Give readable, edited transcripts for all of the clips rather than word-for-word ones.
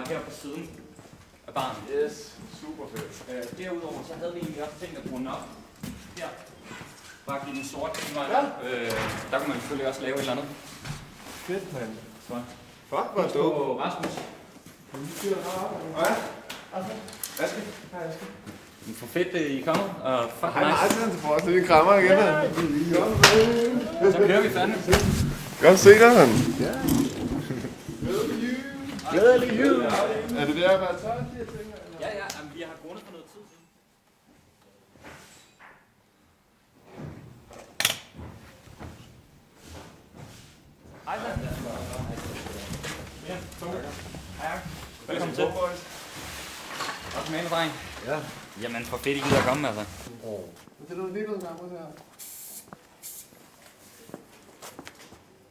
her på siden af baren. Yes, super fedt. Derudover så havde vi egentlig også tænkt at runde op her. Bare give den sort. Ja. Der kunne man selvfølgelig også lave et eller andet. Fedt, mand. Så. Fuck, hvor stå. Og Rasmus. Ja. Aske. Hej, Aske. For fedt, I er kommet. Og fuck Hej, nice. Martin, til for os. Det er en krammer igen, mand. Så kører vi fandme. Godt se dig, mand. Glædelig jul. Er det der, jeg var tørt? Ja, jamen, vi har grundet for noget tid siden. Hej, mand. Ja, hej. Velkommen til. Også med en dreng. Ja. Jamen, for fedt, I gider at komme, altså. Det er noget lidt noget gammelt her.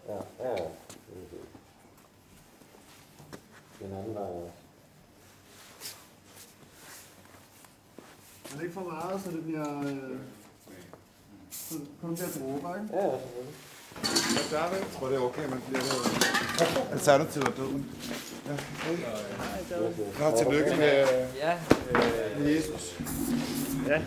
Ja. Den anden vej også. Er det ikke for meget, så det bliver... så kun bliver dråber, ikke? Ja, selvfølgelig. Hvad gør vi? Jeg tror, det er okay, man bliver det. Alternativ er døden. Ja. Nå, tillykke med Jesus. Ja.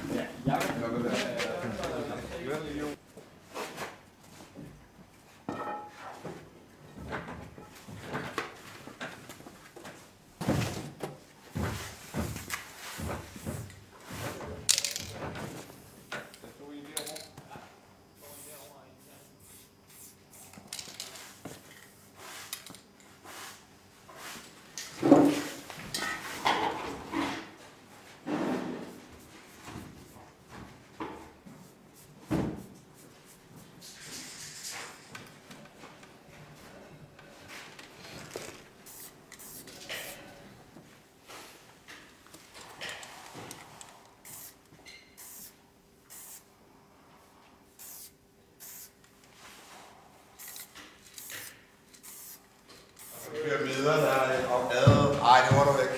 Pyramiderne der og ad. Ej, det var der væk.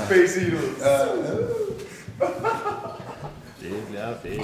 Space Eagle. Det bliver fedt.